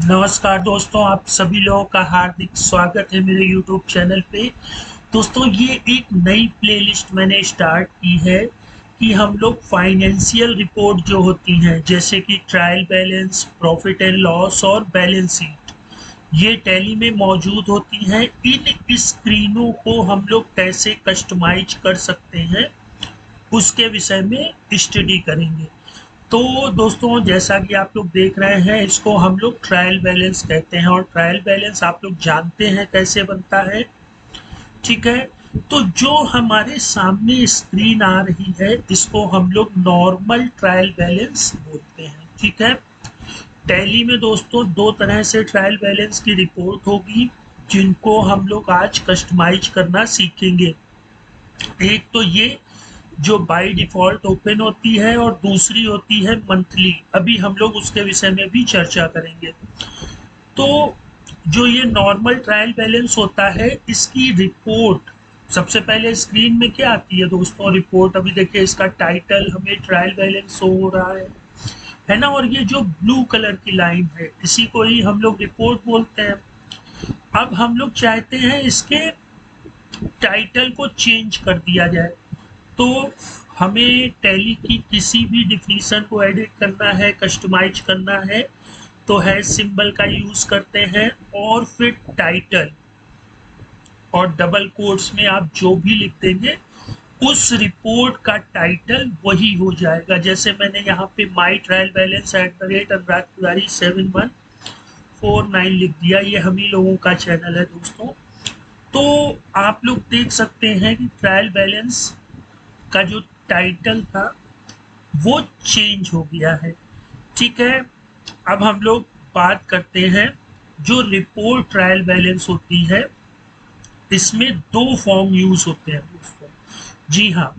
नमस्कार दोस्तों, आप सभी लोगों का हार्दिक स्वागत है मेरे YouTube चैनल पे। दोस्तों, ये एक नई प्लेलिस्ट मैंने स्टार्ट की है कि हम लोग फाइनेंशियल रिपोर्ट जो होती हैं, जैसे कि trial balance, profit and loss और बैलेंस शीट, ये टैली में मौजूद होती हैं। इन स्क्रीनों को हम लोग कैसे कस्टमाइज कर सकते हैं, उसके विषय में स्टडी करेंगे। तो दोस्तों, जैसा कि आप लोग देख रहे हैं, इसको हम लोग ट्रायल बैलेंस कहते हैं और ट्रायल बैलेंस आप लोग जानते हैं कैसे बनता है। ठीक है, तो जो हमारे सामने स्क्रीन आ रही है, इसको हम लोग नॉर्मल ट्रायल बैलेंस बोलते हैं। ठीक है, टैली में दोस्तों दो तरह से ट्रायल बैलेंस की रिपोर्ट होगी, जिनको हम लोग आज कस्टमाइज करना सीखेंगे। एक तो ये जो बाय डिफॉल्ट ओपन होती है और दूसरी होती है मंथली। अभी हम लोग उसके विषय में भी चर्चा करेंगे। तो जो ये नॉर्मल ट्रायल बैलेंस होता है, इसकी रिपोर्ट सबसे पहले स्क्रीन में क्या आती है दोस्तों? रिपोर्ट। अभी देखिए, इसका टाइटल हमें ट्रायल बैलेंस शो हो रहा है ना। और ये जो ब्लू कलर की लाइन है, इसी को ही हम लोग रिपोर्ट बोलते हैं। अब हम लोग चाहते हैं इसके टाइटल को चेंज कर दिया जाए, तो हमें टैली की किसी भी डिफिनीशन को एडिट करना है, कस्टमाइज करना है, तो हैश सिंबल का यूज करते हैं और फिर टाइटल और डबल कोट्स में आप जो भी लिख देंगे, उस रिपोर्ट का टाइटल वही हो जाएगा। जैसे मैंने यहाँ पे माई ट्रायल बैलेंस @अनुराग तिवारी 7149 लिख दिया। ये हम ही लोगों का चैनल है दोस्तों। तो आप लोग देख सकते हैं कि ट्रायल बैलेंस का जो टाइटल था वो चेंज हो गया है। ठीक है, अब हम लोग बात करते हैं जो रिपोर्ट ट्रायल बैलेंस होती है, इसमें दो फॉर्म यूज होते हैं दोस्तों। जी हाँ,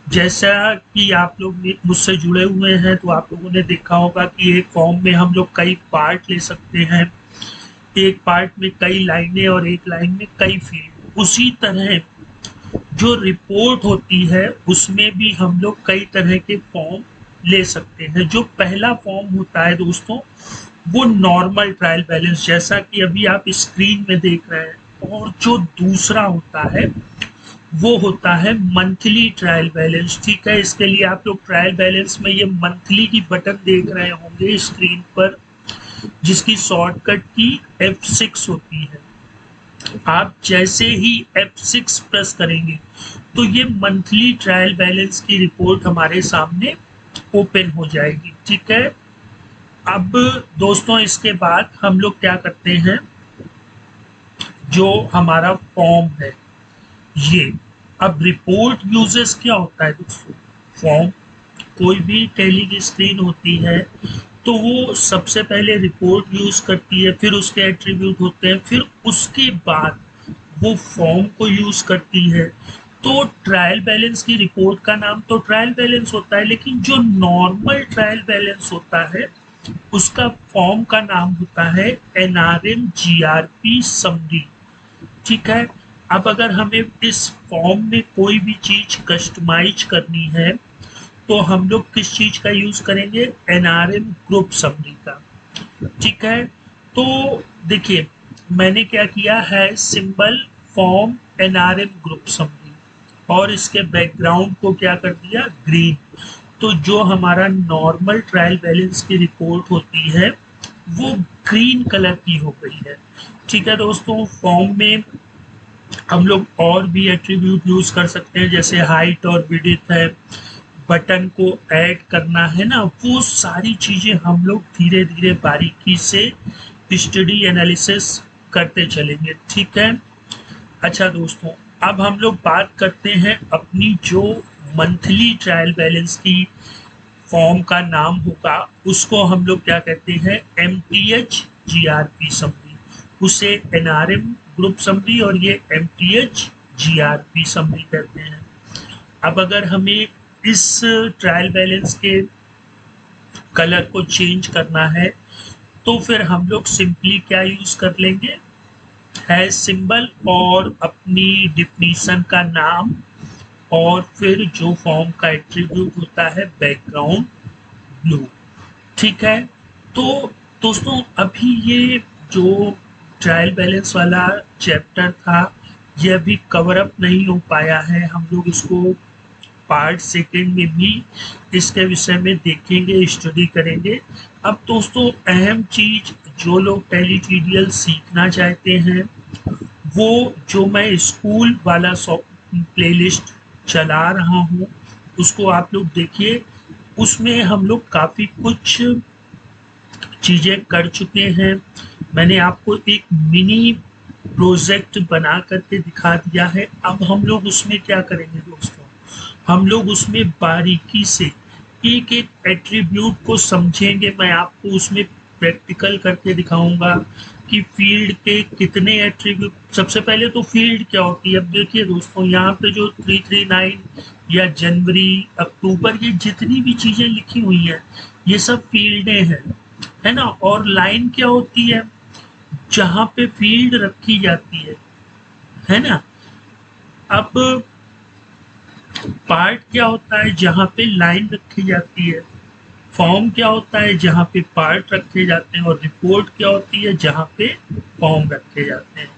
जैसा कि आप लोग मुझसे जुड़े हुए हैं तो आप लोगों ने देखा होगा कि एक फॉर्म में हम लोग कई पार्ट ले सकते हैं, एक पार्ट में कई लाइनें और एक लाइन में कई फील्ड। उसी तरह जो रिपोर्ट होती है, उसमें भी हम लोग कई तरह के फॉर्म ले सकते हैं। जो पहला फॉर्म होता है दोस्तों, वो नॉर्मल ट्रायल बैलेंस, जैसा कि अभी आप स्क्रीन में देख रहे हैं। और जो दूसरा होता है वो होता है मंथली ट्रायल बैलेंस। ठीक है, इसके लिए आप लोग ट्रायल बैलेंस में ये मंथली की बटन देख रहे होंगे स्क्रीन पर, जिसकी शॉर्टकट की F6 होती है। आप जैसे ही F6 प्रेस करेंगे तो ये मंथली ट्रायल बैलेंस की रिपोर्ट हमारे सामने ओपन हो जाएगी। ठीक है, अब दोस्तों इसके बाद हम लोग क्या करते हैं, जो हमारा फॉर्म है ये, अब रिपोर्ट यूजेस क्या होता है दोस्तों? फॉर्म, कोई भी टैली की स्क्रीन होती है तो वो सबसे पहले रिपोर्ट यूज करती है, फिर उसके एट्रीब्यूट होते हैं, फिर उसके बाद वो फॉर्म को यूज करती है। तो ट्रायल बैलेंस की रिपोर्ट का नाम तो ट्रायल बैलेंस होता है, लेकिन जो नॉर्मल ट्रायल बैलेंस होता है उसका फॉर्म का नाम होता है NRM GRP समरी। ठीक है, अब अगर हमें इस फॉर्म में कोई भी चीज कस्टमाइज करनी है तो हम लोग किस चीज का यूज करेंगे? NRM ग्रुप समरी का। ठीक है, तो देखिए मैंने क्या किया है, symbol form NRM group summary, और इसके बैकग्राउंड को क्या कर दिया, ग्रीन। तो जो हमारा नॉर्मल ट्रायल बैलेंस की रिपोर्ट होती है वो ग्रीन कलर की हो गई है। ठीक है दोस्तों, फॉर्म में हम लोग और भी एट्रीब्यूट यूज कर सकते हैं, जैसे हाइट और विड्थ है, बटन को ऐड करना है ना, वो सारी चीजें हम लोग धीरे धीरे बारीकी से स्टडी एनालिसिस करते चलेंगे। ठीक है, अच्छा दोस्तों, अब हम लोग बात करते हैं अपनी जो मंथली ट्रायल बैलेंस की फॉर्म का नाम होगा, उसको हम लोग क्या कहते हैं, MTH GRP समरी। उसे NRM ग्रुप समरी और ये MTH GRP समरी कहते हैं। अब अगर हमें इस ट्रायल बैलेंस के कलर को चेंज करना है तो फिर हम लोग सिंपली क्या यूज कर लेंगे, हैश सिंबल और अपनी डिफिनीशन का नाम, और फिर जो फॉर्म का एट्रीब्यूट होता है बैकग्राउंड ब्लू। ठीक है, तो दोस्तों अभी ये जो ट्रायल बैलेंस वाला चैप्टर था, ये अभी कवर अप नहीं हो पाया है। हम लोग इसको पार्ट सेकेंड में भी इसके विषय में देखेंगे, स्टडी करेंगे। अब दोस्तों अहम चीज, जो लोग टेलीट्यूडियल सीखना चाहते हैं, वो जो मैं स्कूल वाला प्लेलिस्ट चला रहा हूँ उसको आप लोग देखिए। उसमें हम लोग काफ़ी कुछ चीज़ें कर चुके हैं। मैंने आपको एक मिनी प्रोजेक्ट बना करके दिखा दिया है। अब हम लोग उसमें क्या करेंगे दोस्तों, हम लोग उसमें बारीकी से एक एक एट्रीब्यूट को समझेंगे। मैं आपको उसमें प्रैक्टिकल करके दिखाऊंगा कि फील्ड के कितने एट्रीब्यूट। सबसे पहले तो फील्ड क्या होती है। अब देखिए दोस्तों, यहाँ पे जो 339 या जनवरी, अक्टूबर, ये जितनी भी चीज़ें लिखी हुई हैं, ये सब फील्डें हैं, है ना। और लाइन क्या होती है, जहाँ पे फील्ड रखी जाती है ना। अब पार्ट क्या होता है, जहाँ पे लाइन रखी जाती है। फॉर्म क्या होता है, जहाँ पे पार्ट रखे जाते हैं। और रिपोर्ट क्या होती है, जहाँ पे फॉर्म रखे जाते हैं।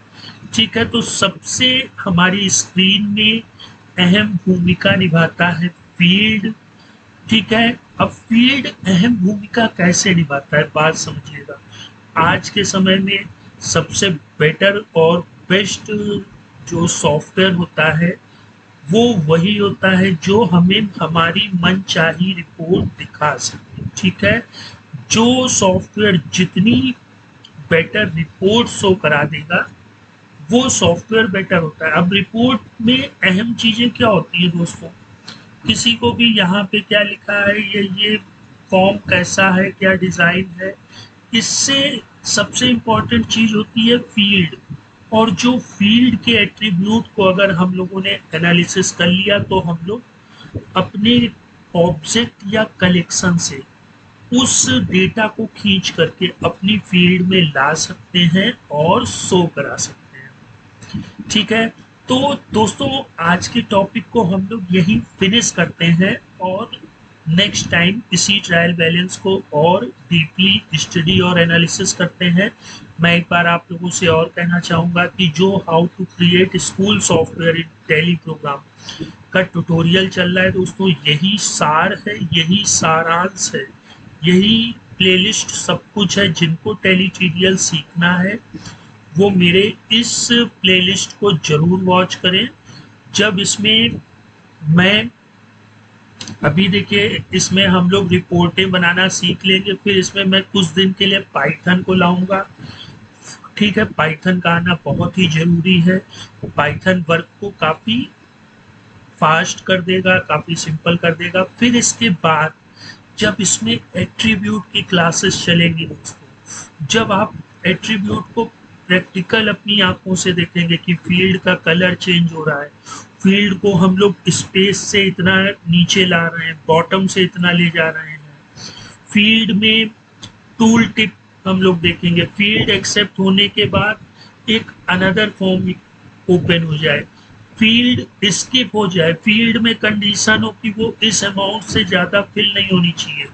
ठीक है, तो सबसे हमारी स्क्रीन में अहम भूमिका निभाता है फील्ड। ठीक है, अब फील्ड अहम भूमिका कैसे निभाता है, बात समझिएगा। आज के समय में सबसे बेटर और बेस्ट जो सॉफ्टवेयर होता है, वो वही होता है जो हमें हमारी मनचाही रिपोर्ट दिखा सके। ठीक है, जो सॉफ्टवेयर जितनी बेटर रिपोर्ट शो करा देगा, वो सॉफ्टवेयर बेटर होता है। अब रिपोर्ट में अहम चीजें क्या होती है दोस्तों, किसी को भी यहाँ पे क्या लिखा है, ये फॉर्म कैसा है, क्या डिजाइन है। इससे सबसे इम्पोर्टेंट चीज होती है फील्ड। और जो फील्ड के एट्रीब्यूट को अगर हम लोगों ने एनालिसिस कर लिया, तो हम लोग अपने ऑब्जेक्ट या कलेक्शन से उस डेटा को खींच करके अपनी फील्ड में ला सकते हैं और शो करा सकते हैं। ठीक है, तो दोस्तों आज के टॉपिक को हम लोग यही फिनिश करते हैं, और नेक्स्ट टाइम इसी ट्रायल बैलेंस को और डीपली स्टडी और एनालिसिस करते हैं। मैं एक बार आप लोगों से और कहना चाहूँगा कि जो how to create school software in Tally program का ट्यूटोरियल चल रहा है दोस्तों, यही सार है, यही सारांश है, यही प्लेलिस्ट सब कुछ है। जिनको टेलीट्यूडियल सीखना है वो मेरे इस प्लेलिस्ट को जरूर वॉच करें। जब इसमें मैं अभी देखिए, इसमें हम लोग रिपोर्टें बनाना सीख लेंगे, फिर इसमें मैं कुछ दिन के लिए पाइथन को लाऊंगा। ठीक है, पाइथन का आना बहुत ही जरूरी है। पाइथन वर्क को काफ़ी फास्ट कर देगा, काफ़ी सिंपल कर देगा। फिर इसके बाद जब इसमें एट्रीब्यूट की क्लासेस चलेंगी दोस्तों, जब आप एट्रीब्यूट को प्रैक्टिकल अपनी आंखों से देखेंगे कि फील्ड का कलर चेंज हो रहा है, फील्ड को हम लोग स्पेस से इतना नीचे ला रहे हैं, बॉटम से इतना ले जा रहे हैं, फील्ड में टूल टिप हम लोग देखेंगे, फील्ड एक्सेप्ट होने के बाद एक अनदर फॉर्म ओपन हो जाए, फील्ड स्किप हो जाए, फील्ड में कंडीशन हो कि वो इस अमाउंट से ज़्यादा फिल नहीं होनी चाहिए,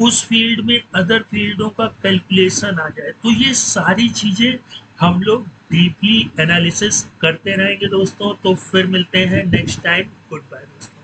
उस फील्ड में अदर फील्डों का कैलकुलेशन आ जाए। तो ये सारी चीज़ें हम लोग डीपली एनालिसिस करते रहेंगे दोस्तों। तो फिर मिलते हैं नेक्स्ट टाइम। गुड बाय दोस्तों।